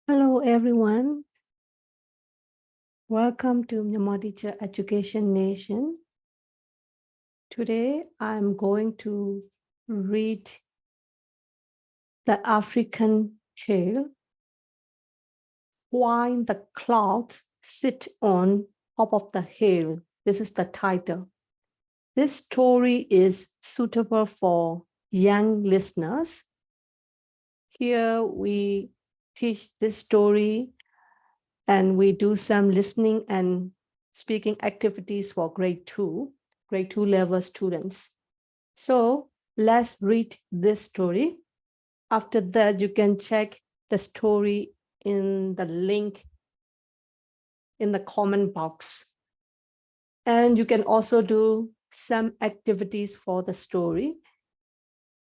Hello, everyone. Welcome to Myanmar Education Nation. Today, I'm going to read the African tale, Why the Clouds Sit on Top of the Hill. This is the title. This story is suitable for young listeners. Here, we teach this story and we do some listening and speaking activities for grade two level students. So let's read this story. After that, you can check the story in the link in the comment box. And you can also do some activities for the story.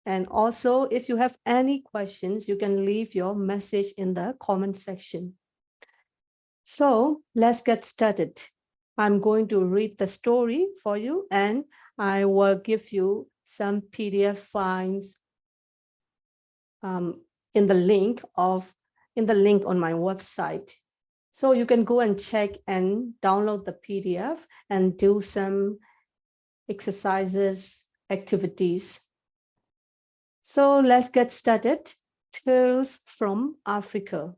And also, if you have any questions, you can leave your message in the comment section. So let's get started. I'm going to read the story for you and I will give you some PDF files in the link on my website. So you can go and check and download the PDF and do some exercises, activities. So let's get started. Tales from Africa.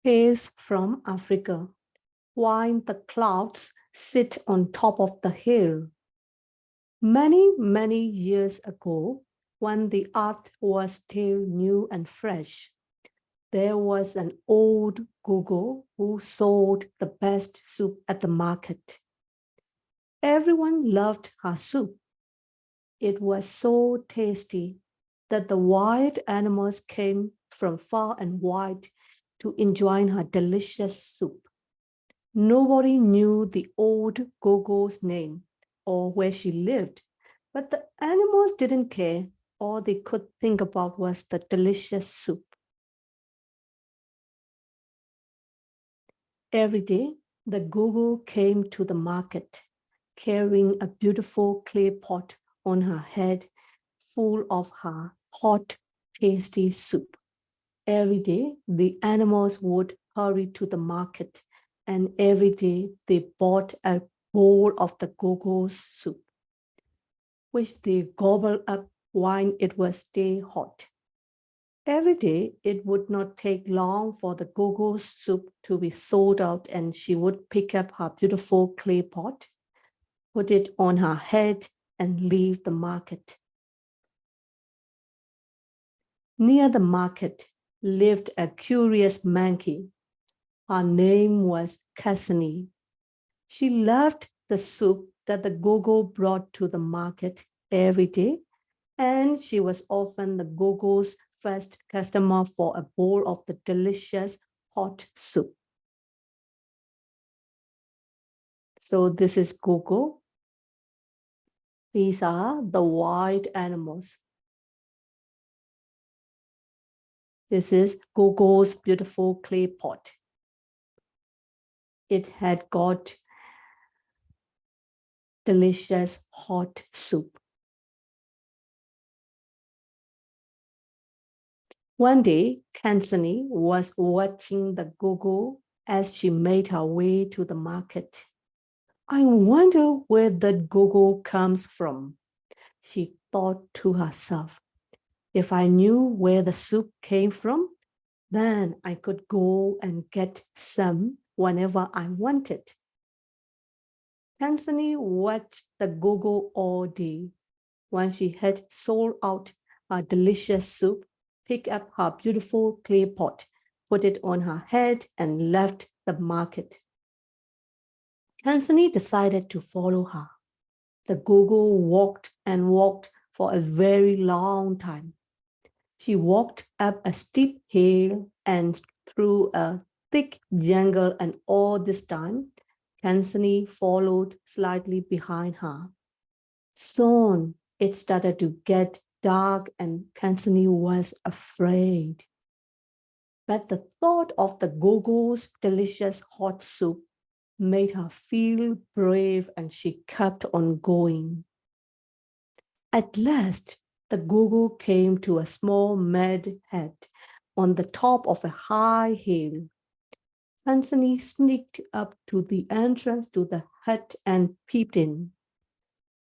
Tales from Africa. Why the clouds sit on top of the hill. Many, many years ago, when the earth was still new and fresh, there was an old gogo who sold the best soup at the market. Everyone loved her soup. It was so tasty that the wild animals came from far and wide to enjoy her delicious soup. Nobody knew the old gogo's name or where she lived, but the animals didn't care. All they could think about was the delicious soup. Every day, the gogo came to the market, carrying a beautiful clay pot on her head full of her hot, tasty soup. Every day, the animals would hurry to the market, and every day they bought a bowl of the gogo's soup, which they gobbled up while it was still hot. Every day, it would not take long for the gogo's soup to be sold out, and she would pick up her beautiful clay pot, put it on her head, and leave the market. Near the market lived a curious monkey. Her name was Cassini. She loved the soup that the gogo brought to the market every day, and she was often the gogo's first customer for a bowl of the delicious hot soup. So this is gogo. These are the wild animals. This is gogo's beautiful clay pot. It had got delicious hot soup. One day, Kansani was watching the gogo as she made her way to the market. I wonder where that gogo comes from, she thought to herself. If I knew where the soup came from, then I could go and get some whenever I wanted. Kansani watched the gogo all day. When she had sold out her delicious soup, picked up her beautiful clay pot, put it on her head, and left the market. Kansani decided to follow her. The gogo walked and walked for a very long time. She walked up a steep hill and through a thick jungle, and all this time, Kansani followed slightly behind her. Soon, it started to get dark and Kansani was afraid. But the thought of the gogo's delicious hot soup made her feel brave and she kept on going. At last, the gogo came to a small mud hut on the top of a high hill. Anthony sneaked up to the entrance to the hut and peeped in.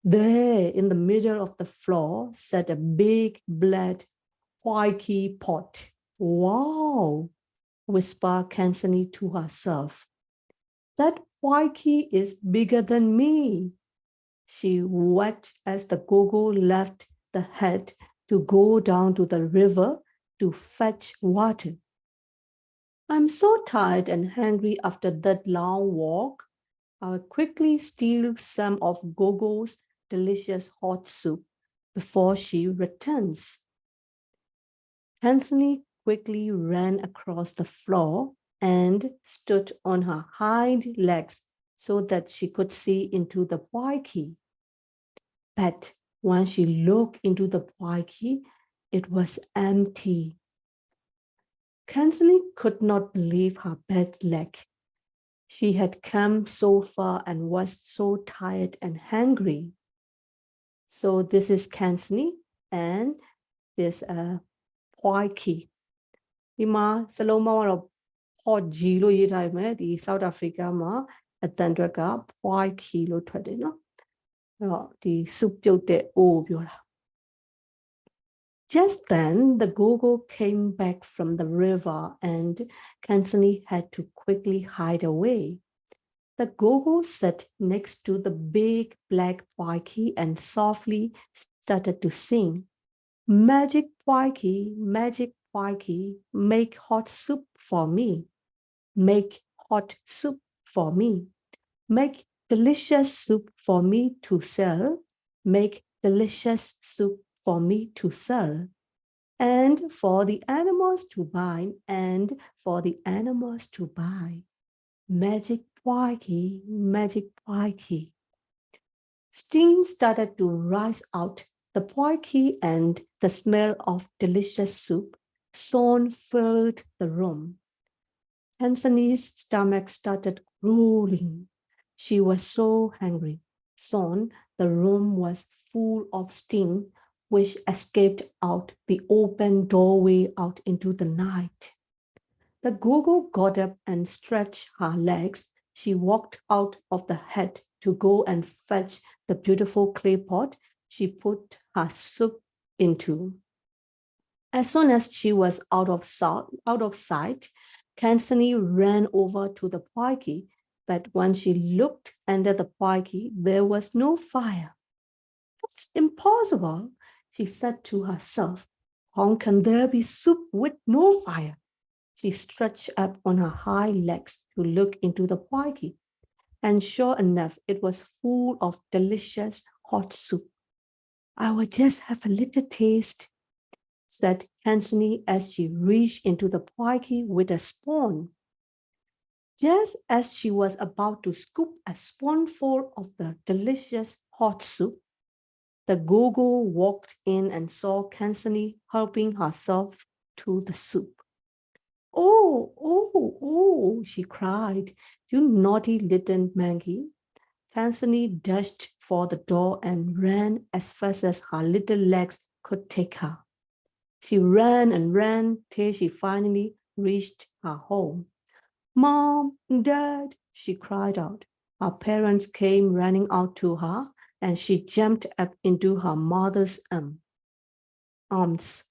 There, in the middle of the floor, sat a big black whitey pot. Wow, whispered Anthony to herself. That whitey is bigger than me. She wept as the gogo left the hut to go down to the river to fetch water. I'm so tired and hungry after that long walk. I'll quickly steal some of Gogo's delicious hot soup before she returns. Anthony quickly ran across the floor and stood on her hind legs so that she could see into the Waikiki. But when she looked into the Waikiki, it was empty. Anthony could not believe her bad luck. She had come so far and was so tired and hungry. So this is Kansanee and this Waikiki. ဒီမှာစလုံးပေါင်းကတော့ Port G လို့ရေးထားမယ်ဒီ South Africa မှာအတန်အတွက်က Waikiki လို့ထွက်တယ်နော်အဲ့တော့ဒီစုပြုတ်တဲ့ O ပြောတာ Just then the gogo came back from the river and Kansanee had to quickly hide away. The gogo sat next to the big black Waikiki and softly started to sing. Magic Waikiki, make hot soup for me. Make hot soup for me. Make delicious soup for me to sell. Make delicious soup for me to sell. And for the animals to buy, and for the animals to buy. Magic Waikiki. Steam started to rise out the Waikiki and the smell of delicious soup soon filled the room. Anthony's stomach started growling. She was so hungry. Soon the room was full of steam which escaped out the open doorway out into the night. The gogo got up and stretched her legs. She walked out of the hut to go and fetch the beautiful clay pot she put her soup into. As soon as she was out of sight, Kansanee ran over to the Waikiki, but when she looked under the Waikiki, there was no fire. It's impossible, she said to herself. How can there be soup with no fire? She stretched up on her hind legs to look into the Waikiki, and sure enough, it was full of delicious hot soup. I will just have a little taste, said Kansanee as she reached into the Waikiki with a spoon. Just as she was about to scoop a spoonful of the delicious hot soup, the gogo walked in and saw Kansanee helping herself to the soup. Oh, she cried, you naughty little monkey. Kansanee dashed for the door and ran as fast as her little legs could take her. She ran and ran till she finally reached her home. Mom, Dad, she cried out. Her parents came running out to her and she jumped up into her mother's arms.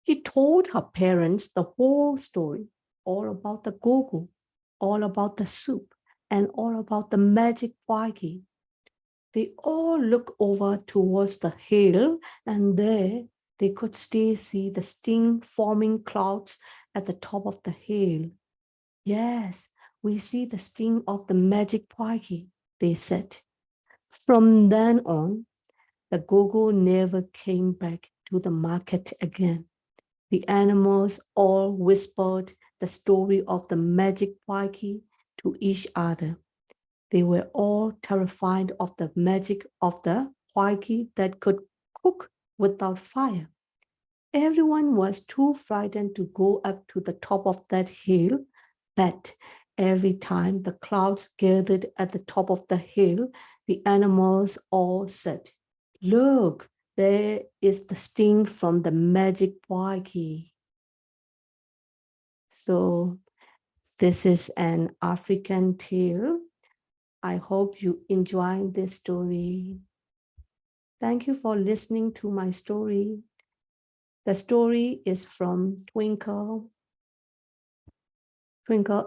She told her parents the whole story, all about the gogo, all about the soup, and all about the magic Waikiki. They all looked over towards the hill, and there they could still see the sting-forming clouds at the top of the hill. Yes, we see the sting of the magic Waikiki, they said. From then on, the gogo never came back to the market again. The animals all whispered the story of the magic Waikiki to each other. They were all terrified of the magic of the Waikiki that could cook without fire. Everyone was too frightened to go up to the top of that hill, but every time the clouds gathered at the top of the hill, the animals all said, Look, there is the sting from the magic spiky. So this is an African tale. I hope you enjoy this story. Thank you for listening to my story. The story is from Twinkle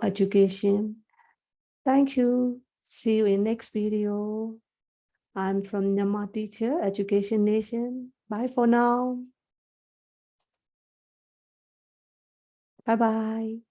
Education. Thank you. See you in next video. I'm from Myanmar Teacher Education Nation. Bye for now. Bye bye.